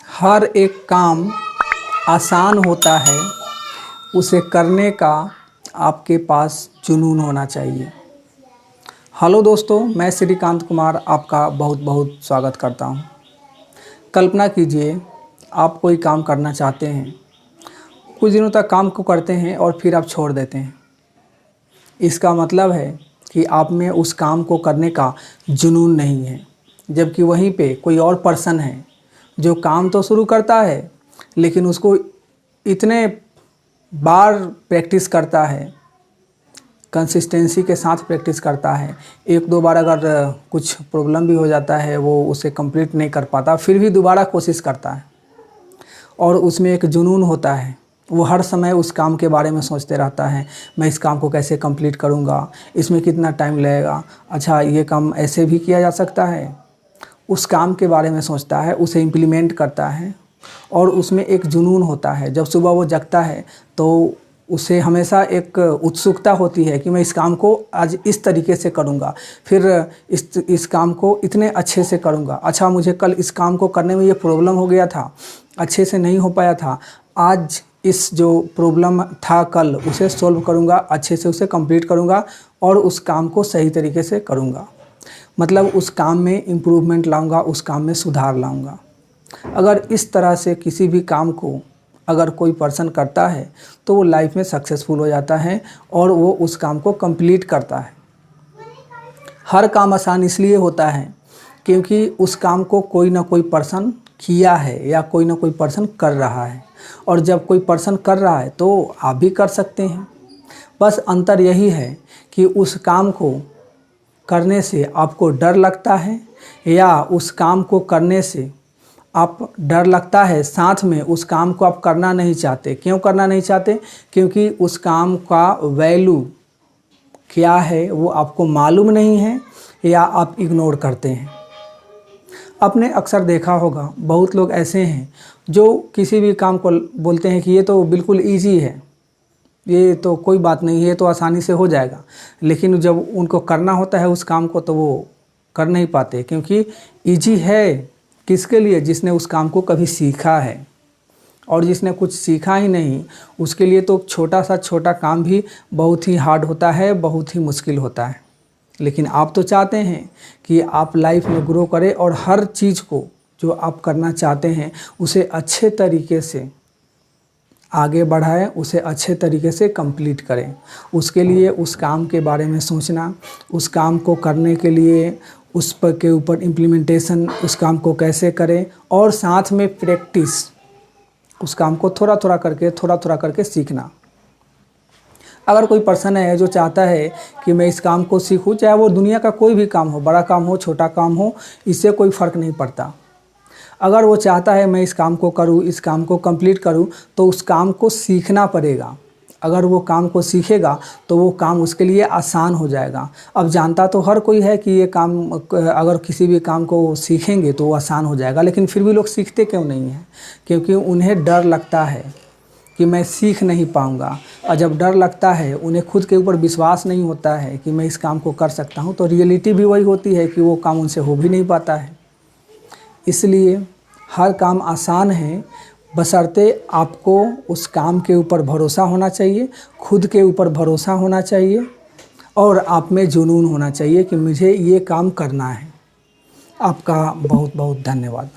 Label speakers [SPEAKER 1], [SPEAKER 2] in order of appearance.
[SPEAKER 1] हर एक काम आसान होता है, उसे करने का आपके पास जुनून होना चाहिए। हेलो दोस्तों, मैं श्रीकांत कुमार आपका बहुत बहुत स्वागत करता हूं। कल्पना कीजिए, आप कोई काम करना चाहते हैं, कुछ दिनों तक काम को करते हैं और फिर आप छोड़ देते हैं। इसका मतलब है कि आप में उस काम को करने का जुनून नहीं है, जबकि वहीं पे कोई और पर्सन है जो काम तो शुरू करता है, लेकिन उसको इतने बार प्रैक्टिस करता है, कंसिस्टेंसी के साथ प्रैक्टिस करता है। एक दो बार अगर कुछ प्रॉब्लम भी हो जाता है, वो उसे कंप्लीट नहीं कर पाता, फिर भी दोबारा कोशिश करता है और उसमें एक जुनून होता है। वो हर समय उस काम के बारे में सोचते रहता है, मैं इस काम को कैसे कंप्लीट करूँगा, इसमें कितना टाइम लगेगा, अच्छा ये काम ऐसे भी किया जा सकता है। उस काम के बारे में सोचता है, उसे इम्प्लीमेंट करता है और उसमें एक जुनून होता है। जब सुबह वो जगता है तो उसे हमेशा एक उत्सुकता होती है कि मैं इस काम को आज इस तरीके से करूँगा, फिर इस काम को इतने अच्छे से करूँगा। अच्छा, मुझे कल इस काम को करने में ये प्रॉब्लम हो गया था, अच्छे से नहीं हो पाया था, आज इस जो प्रॉब्लम था कल उसे सॉल्व करूँगा, अच्छे से उसे कंप्लीट करूँगा और उस काम को सही तरीके से करूँगा। मतलब उस काम में इम्प्रूवमेंट लाऊंगा, उस काम में सुधार लाऊंगा। अगर इस तरह से किसी भी काम को अगर कोई पर्सन करता है तो वो लाइफ में सक्सेसफुल हो जाता है और वो उस काम को कंप्लीट करता है। हर काम आसान इसलिए होता है क्योंकि उस काम को कोई ना कोई पर्सन किया है या कोई ना कोई पर्सन कर रहा है, और जब कोई पर्सन कर रहा है तो आप भी कर सकते हैं। बस अंतर यही है कि उस काम को करने से आपको डर लगता है या उस काम को करने से आप डर लगता है, साथ में उस काम को आप करना नहीं चाहते। क्यों करना नहीं चाहते? क्योंकि उस काम का वैल्यू क्या है वो आपको मालूम नहीं है या आप इग्नोर करते हैं। आपने अक्सर देखा होगा, बहुत लोग ऐसे हैं जो किसी भी काम को बोलते हैं कि ये तो बिल्कुल ईजी है, ये तो कोई बात नहीं है, ये तो आसानी से हो जाएगा, लेकिन जब उनको करना होता है उस काम को तो वो कर नहीं पाते। क्योंकि इजी है किसके लिए? जिसने उस काम को कभी सीखा है, और जिसने कुछ सीखा ही नहीं उसके लिए तो छोटा सा छोटा काम भी बहुत ही हार्ड होता है, बहुत ही मुश्किल होता है। लेकिन आप तो चाहते हैं कि आप लाइफ में ग्रो करें और हर चीज़ को जो आप करना चाहते हैं उसे अच्छे तरीके से आगे बढ़ाएं, उसे अच्छे तरीके से कंप्लीट करें। उसके लिए उस काम के बारे में सोचना, उस काम को करने के लिए उस पर के ऊपर इम्प्लीमेंटेशन, उस काम को कैसे करें, और साथ में प्रैक्टिस, उस काम को थोड़ा थोड़ा करके सीखना। अगर कोई पर्सन है जो चाहता है कि मैं इस काम को सीखूं, चाहे वो दुनिया का कोई भी काम हो, बड़ा काम हो छोटा काम हो, इससे कोई फ़र्क नहीं पड़ता। अगर वो चाहता है मैं इस काम को करूं, इस काम को कंप्लीट करूं, तो उस काम को सीखना पड़ेगा। अगर वो काम को सीखेगा तो वो काम उसके लिए आसान हो जाएगा। अब जानता तो हर कोई है कि ये काम, अगर किसी भी काम को सीखेंगे तो वो आसान हो जाएगा, लेकिन फिर भी लोग सीखते क्यों नहीं हैं? क्योंकि उन्हें डर लगता है कि मैं सीख नहीं पाऊँगा। और जब डर लगता है, उन्हें खुद के ऊपर विश्वास नहीं होता है कि मैं इस काम को कर सकता हूँ, तो रियलिटी भी वही होती है कि वो काम उनसे हो भी नहीं पाता है। इसलिए हर काम आसान है, बशर्ते आपको उस काम के ऊपर भरोसा होना चाहिए, खुद के ऊपर भरोसा होना चाहिए और आप में जुनून होना चाहिए कि मुझे ये काम करना है। आपका बहुत बहुत धन्यवाद।